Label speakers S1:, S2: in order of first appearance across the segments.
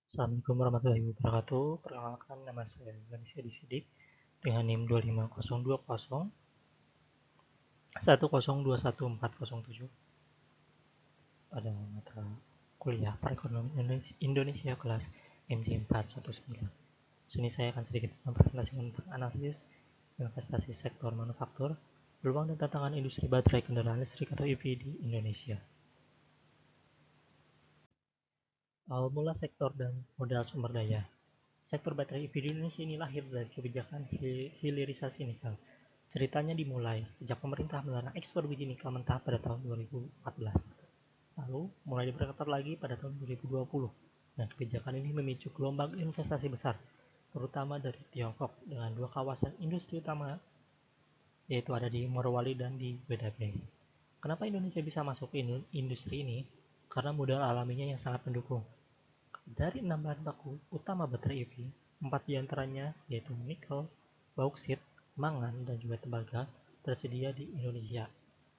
S1: Assalamualaikum warahmatullahi wabarakatuh. Perkenalkan, nama saya Ganesha Sidik dengan NIM 25020 10214007 pada mata kuliah Perekonomian Indonesia kelas MJ419. Sini saya akan sedikit mempresentasikan tentang analisis investasi sektor manufaktur, peluang dan tantangan industri baterai kendaraan listrik atau EV di Indonesia. Awal mula sektor dan modal sumber daya. Sektor baterai EV di Indonesia ini lahir dari kebijakan hilirisasi nikel. Ceritanya dimulai sejak pemerintah melarang ekspor biji nikel mentah pada tahun 2014. Lalu mulai diperketat lagi pada tahun 2020. Dan kebijakan ini memicu gelombang investasi besar, terutama dari Tiongkok dengan dua kawasan industri utama, yaitu ada di Morowali dan di Weda Bay. Kenapa Indonesia bisa masuk ke industri ini? Karena modal alaminya yang sangat mendukung. Dari 6 bahan baku utama baterai EV, 4 diantaranya yaitu nikel, bauksit, mangan, dan juga tembaga tersedia di Indonesia.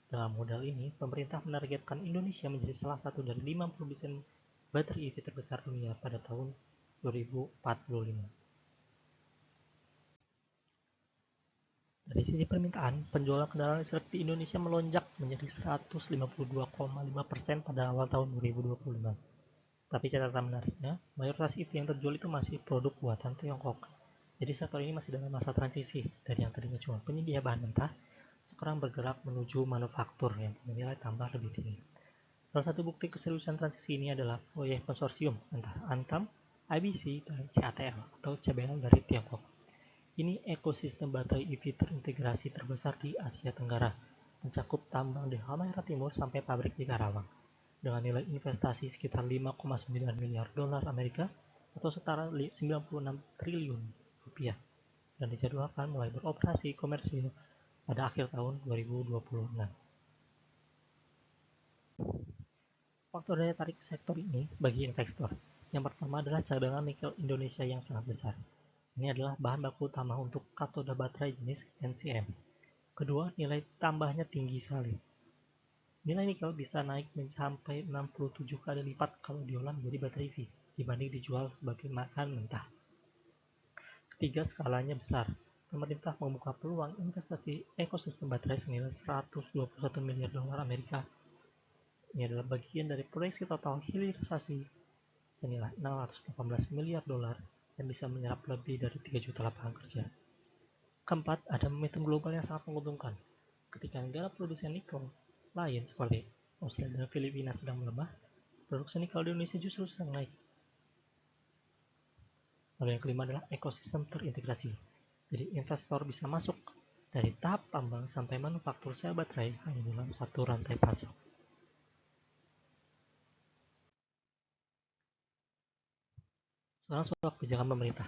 S1: Dengan modal ini, pemerintah menargetkan Indonesia menjadi salah satu dari 50 produsen baterai EV terbesar dunia pada tahun 2045. Dari sisi permintaan, penjualan kendaraan listrik di Indonesia melonjak menjadi 152,5% pada awal tahun 2025. Tapi catatan menariknya, mayoritas EV yang terjual itu masih produk buatan Tiongkok. Jadi sektor ini masih dalam masa transisi dari yang tadinya cuma penyedia bahan mentah, sekarang bergerak menuju manufaktur yang punya nilai tambah lebih tinggi. Salah satu bukti keseriusan transisi ini adalah proyek konsorsium antara Antam, IBC, dan CATL atau CBL dari Tiongkok. Ini ekosistem baterai EV terintegrasi terbesar di Asia Tenggara, mencakup tambang di Halmahera Timur sampai pabrik di Karawang, dengan nilai investasi sekitar 5,9 miliar dolar Amerika atau setara 96 triliun rupiah, dan dijadwalkan mulai beroperasi komersil pada akhir tahun 2026. Faktor daya tarik sektor ini bagi investor. Yang pertama adalah cadangan nikel Indonesia yang sangat besar. Ini adalah bahan baku utama untuk katoda baterai jenis NCM. Kedua, nilai tambahnya tinggi sekali. Nilai nikel bisa naik mencapai 67 kali lipat kalau diolah menjadi baterai EV dibanding dijual sebagai bahan mentah. Ketiga, skalanya besar. Pemerintah membuka peluang investasi ekosistem baterai senilai 121 miliar dolar Amerika. Ini adalah bagian dari proyeksi total hilirisasi senilai 618 miliar dolar yang bisa menyerap lebih dari 3 juta lapangan kerja. Keempat, ada momentum global yang sangat menguntungkan. Ketika negara produsen nikel lain seperti Australia dan Filipina sedang melemah, produksi nikel di Indonesia justru sedang naik. Lalu yang kelima adalah ekosistem terintegrasi. Jadi investor bisa masuk dari tahap tambang sampai manufaktur sel baterai hanya dalam satu rantai pasok. Sekarang soal kebijakan pemerintah.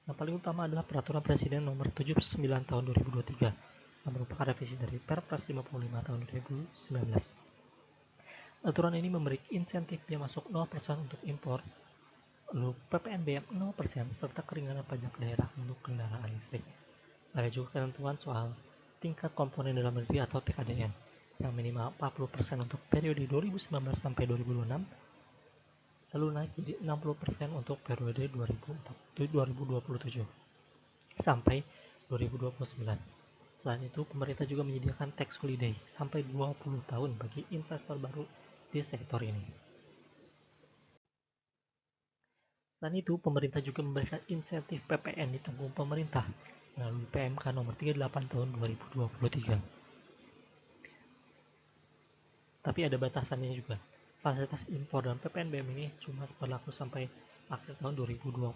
S1: Yang paling utama adalah Peraturan Presiden Nomor 79 Tahun 2023 yang merupakan revisi dari Perpres 55 Tahun 2019. Aturan ini memberi insentif biaya masuk 0% untuk impor, lalu PPNBM 0% serta keringanan pajak daerah untuk kendaraan listrik. Ada juga ketentuan soal tingkat komponen dalam negeri atau TKDN yang minimal 40% untuk periode 2019 sampai 2026, lalu naik jadi 60% untuk periode 2027 sampai 2029. Selain itu, pemerintah juga menyediakan tax holiday sampai 20 tahun bagi investor baru di sektor ini. Selain itu, pemerintah juga memberikan insentif PPN ditanggung pemerintah melalui PMK nomor 38 tahun 2023. Tapi ada batasannya juga. Fasilitas impor dan PPNBM ini cuma berlaku sampai akhir tahun 2025.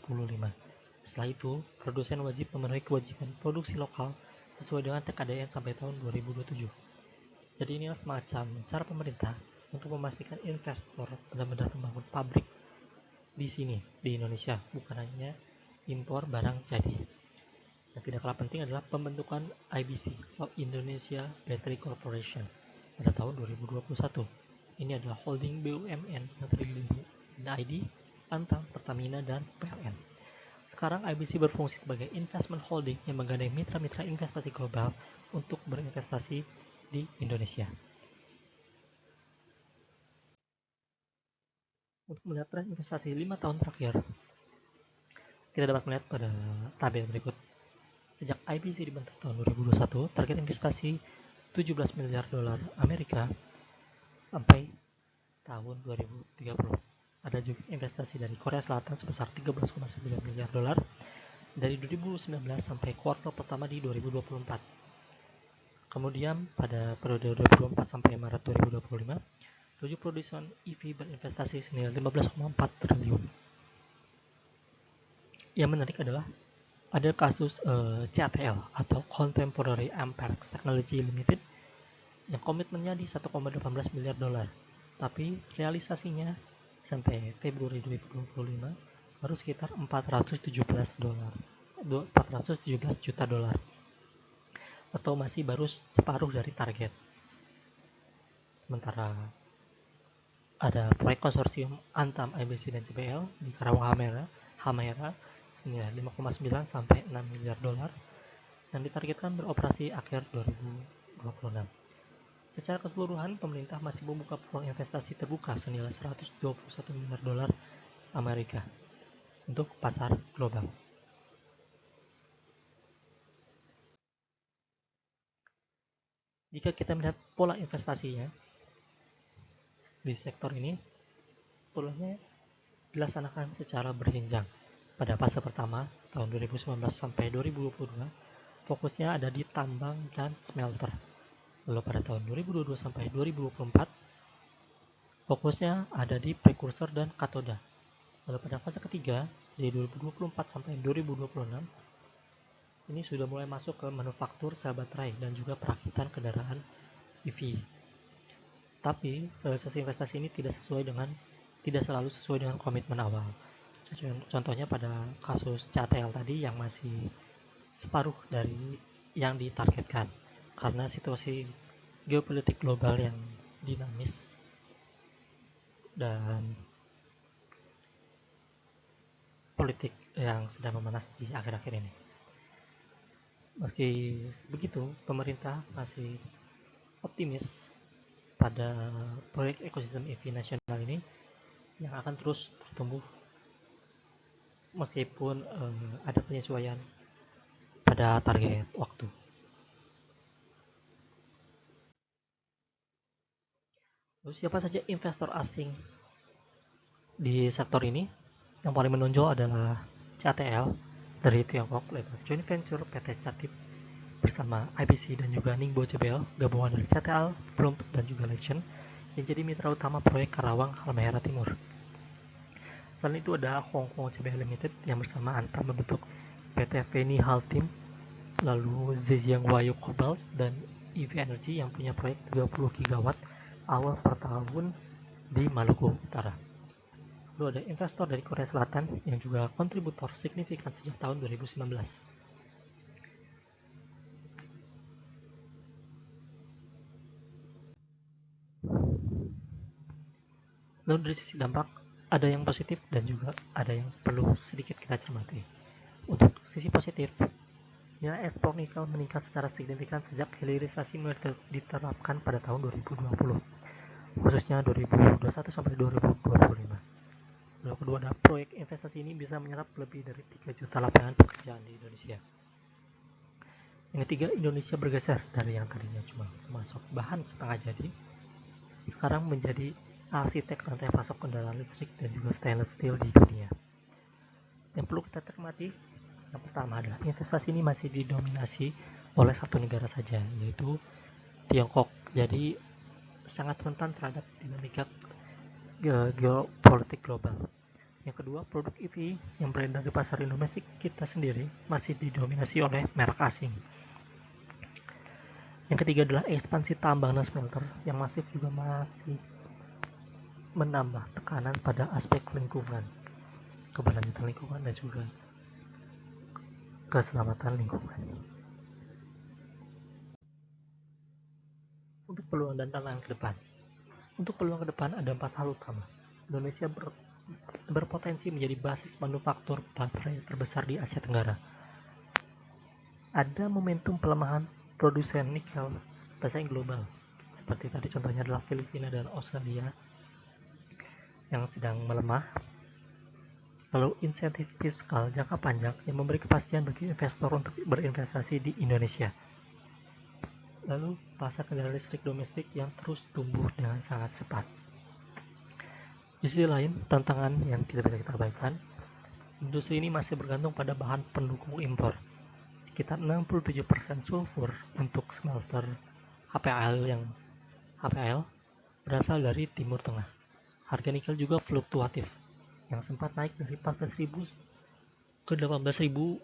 S1: Setelah itu, produsen wajib memenuhi kewajiban produksi lokal sesuai dengan TKDN sampai tahun 2027. Jadi inilah semacam cara pemerintah untuk memastikan investor benar-benar membangun pabrik di sini, di Indonesia, bukan hanya impor barang jadi. Yang tidak kalah penting adalah pembentukan IBC atau Indonesia Battery Corporation pada tahun 2021. Ini adalah holding BUMN yang terdiri dari ID, Antam, Pertamina, dan PLN. Sekarang IBC berfungsi sebagai investment holding yang menggandeng mitra-mitra investasi global untuk berinvestasi di Indonesia. Untuk melihat tren investasi 5 tahun terakhir, kita dapat melihat pada tabel berikut. Sejak IBC dibentuk tahun 2021, target investasi 17 miliar dolar Amerika sampai tahun 2030. Ada juga investasi dari Korea Selatan sebesar 13,9 miliar dolar dari 2019 sampai kuartal pertama di 2024. Kemudian pada periode 2024 sampai Maret 2025, 7 produsen EV berinvestasi senilai 15,4 triliun. Yang menarik adalah ada kasus CATL atau Contemporary Amperex Technology Limited yang komitmennya di 1,18 miliar dolar, tapi realisasinya sampai Februari 2025 baru sekitar 417 juta dolar, atau masih baru separuh dari target. Sementara ada proyek konsorsium Antam, IBC dan CBL di Karawang Halmahera senilai 5,9 sampai 6 miliar dolar dan ditargetkan beroperasi akhir 2026. Secara keseluruhan, pemerintah masih membuka peluang investasi terbuka senilai 121 miliar dolar Amerika untuk pasar global. Jika kita melihat pola investasinya di sektor ini, polanya dilaksanakan secara berjenjang. Pada fase pertama, tahun 2019 sampai 2022, fokusnya ada di tambang dan smelter. Lalu pada tahun 2022 sampai 2024, fokusnya ada di prekursor dan katoda. Lalu pada fase ketiga, dari 2024 sampai 2026, ini sudah mulai masuk ke manufaktur sel baterai dan juga perakitan kendaraan EV. Tapi realisasi investasi ini tidak selalu sesuai dengan komitmen awal. Contohnya pada kasus CATL tadi yang masih separuh dari yang ditargetkan karena situasi geopolitik global yang dinamis dan politik yang sedang memanas di akhir-akhir ini. Meski begitu, pemerintah masih optimis pada proyek ekosistem EV nasional ini yang akan terus bertumbuh meskipun ada penyesuaian pada target waktu. Lalu siapa saja investor asing di sektor ini? Yang paling menonjol adalah CATL dari Tiongkok lewat joint venture PT Catip bersama IBC dan juga Ningbo CBL, gabungan dari CATL, Bloomberg dan juga Legend yang jadi mitra utama proyek Karawang Halmahera Timur. Selain itu ada Hong Kong CBL Limited yang bersama Antam membentuk PT Veni Haltim, lalu Zhejiang Huayu Cobalt dan EV Energy yang punya proyek 30 gigawatt awal per tahun di Maluku Utara. Lalu ada investor dari Korea Selatan yang juga kontributor signifikan sejak tahun 2019. Lalu dari sisi dampak, ada yang positif dan juga ada yang perlu sedikit kita cermati. Untuk sisi positif, nilai ekspor nikel meningkat secara signifikan sejak hilirisasi mulai diterapkan pada tahun 2020, khususnya 2021 sampai 2025. Lalu kedua, ada proyek investasi ini bisa menyerap lebih dari 3 juta lapangan pekerjaan di Indonesia. Yang ketiga, Indonesia bergeser dari yang tadinya cuma masuk bahan setengah jadi, sekarang menjadi arsitek rantai pasok kendaraan listrik dan juga stainless steel di dunia. Yang perlu kita cermati, yang pertama adalah investasi ini masih didominasi oleh satu negara saja, yaitu Tiongkok. Jadi sangat rentan terhadap dinamika geopolitik global. Yang kedua, produk EV yang beredar di pasar domestik kita sendiri masih didominasi oleh merek asing. Yang ketiga adalah ekspansi tambang dan smelter yang masif juga masih menambah tekanan pada aspek lingkungan, keberlanjutan lingkungan dan juga keselamatan lingkungan. Untuk peluang dan tantangan ke depan. Untuk peluang ke depan ada 4 hal utama. Indonesia berpotensi menjadi basis manufaktur baterai terbesar di Asia Tenggara. Ada momentum pelemahan produsen nikel bersaing global, seperti tadi contohnya adalah Filipina dan Australia. yang sedang melemah. Lalu insentif fiskal jangka panjang yang memberi kepastian bagi investor untuk berinvestasi di Indonesia. Lalu pasar kendaraan listrik domestik yang terus tumbuh dengan sangat cepat. Di sisi lain, tantangan yang tidak bisa kita abaikan, industri ini masih bergantung pada bahan pendukung impor. Sekitar 67% sulfur untuk smelter HPL berasal dari Timur Tengah. Harga nikel juga fluktuatif, yang sempat naik dari 14.000 ke 18.000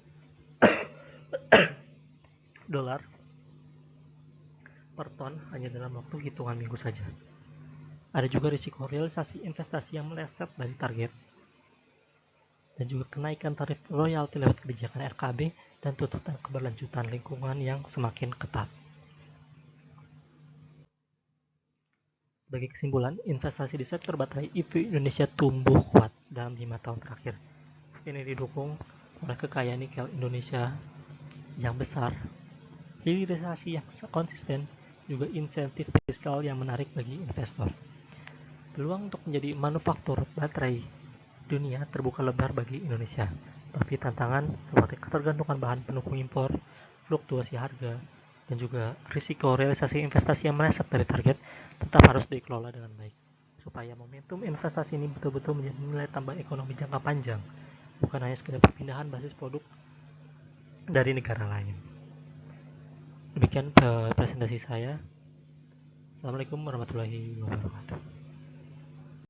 S1: dolar per ton hanya dalam waktu hitungan minggu saja. Ada juga risiko realisasi investasi yang meleset dari target, dan juga kenaikan tarif royalti lewat kebijakan RKB dan tuntutan keberlanjutan lingkungan yang semakin ketat. Sebagai kesimpulan, investasi di sektor baterai EV Indonesia tumbuh kuat dalam 5 tahun terakhir. Ini didukung oleh kekayaan nikel Indonesia yang besar, hilirisasi yang konsisten, juga insentif fiskal yang menarik bagi investor. Peluang untuk menjadi manufaktur baterai dunia terbuka lebar bagi Indonesia, tapi tantangan seperti ketergantungan bahan pendukung impor, fluktuasi harga, dan juga risiko realisasi investasi yang meleset dari target tetap harus dikelola dengan baik, supaya momentum investasi ini betul-betul menjadi nilai tambah ekonomi jangka panjang, bukan hanya sekedar perpindahan basis produk dari negara lain. Demikian presentasi saya. Assalamualaikum warahmatullahi wabarakatuh.